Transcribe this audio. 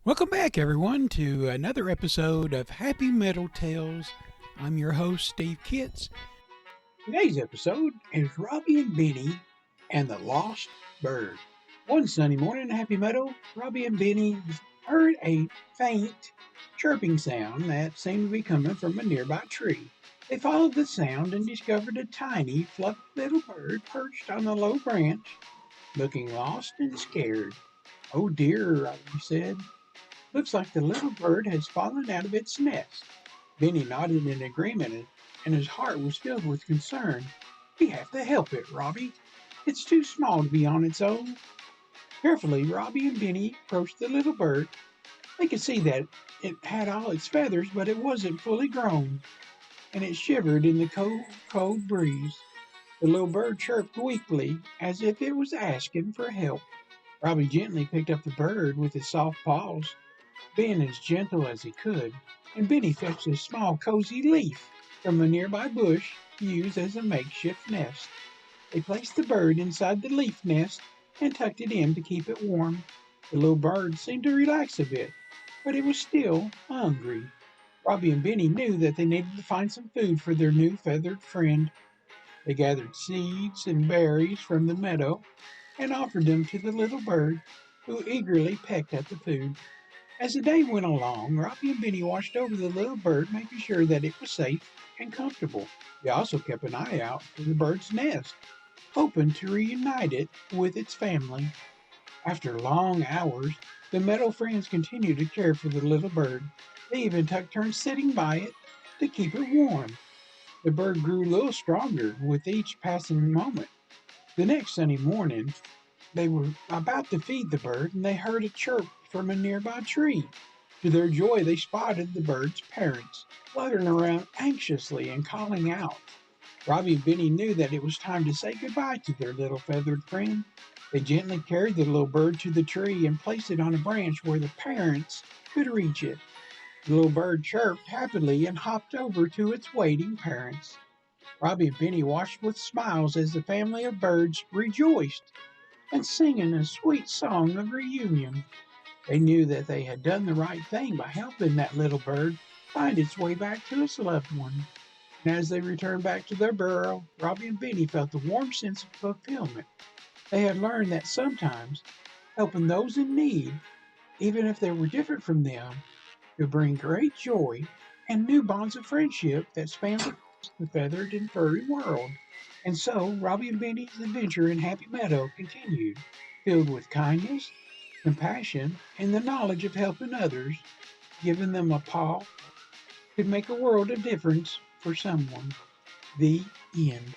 Welcome back, everyone, to another episode of Happy Metal Tales. I'm your host, Steve Kitts. Today's episode is Robby and Benny and the Lost Bird. One sunny morning in Happy Meadow, Robby and Benny heard a faint chirping sound that seemed to be coming from a nearby tree. They followed the sound and discovered a tiny, fluffy little bird perched on a low branch, looking lost and scared. "Oh dear," Robby said. "Looks like the little bird has fallen out of its nest." Benny nodded in agreement, and his heart was filled with concern. "We have to help it, Robby. It's too small to be on its own." Carefully, Robby and Benny approached the little bird. They could see that it had all its feathers, but it wasn't fully grown, and it shivered in the cold, cold breeze. The little bird chirped weakly, as if it was asking for help. Robby gently picked up the bird with his soft paws, being as gentle as he could, and Benny fetched a small cozy leaf from a nearby bush used as a makeshift nest. They placed the bird inside the leaf nest and tucked it in to keep it warm. The little bird seemed to relax a bit, but it was still hungry. Robby and Benny knew that they needed to find some food for their new feathered friend. They gathered seeds and berries from the meadow and offered them to the little bird, who eagerly pecked at the food. As the day went along, Robby and Benny watched over the little bird, making sure that it was safe and comfortable. They also kept an eye out for the bird's nest, hoping to reunite it with its family. After long hours, the meadow friends continued to care for the little bird. They even took turns sitting by it to keep it warm. The bird grew a little stronger with each passing moment. The next sunny morning, they were about to feed the bird, and they heard a chirp from a nearby tree. To their joy, they spotted the bird's parents, fluttering around anxiously and calling out. Robby and Benny knew that it was time to say goodbye to their little feathered friend. They gently carried the little bird to the tree and placed it on a branch where the parents could reach it. The little bird chirped happily and hopped over to its waiting parents. Robby and Benny watched with smiles as the family of birds rejoiced and singing a sweet song of reunion. They knew that they had done the right thing by helping that little bird find its way back to its loved one. And as they returned back to their burrow, Robby and Benny felt a warm sense of fulfillment. They had learned that sometimes helping those in need, even if they were different from them, could bring great joy and new bonds of friendship that spanned across the feathered and furry world. And so, Robby and Benny's adventure in Happy Meadow continued, filled with kindness, compassion, and the knowledge of helping others, giving them a paw, could make a world of difference for someone. The end.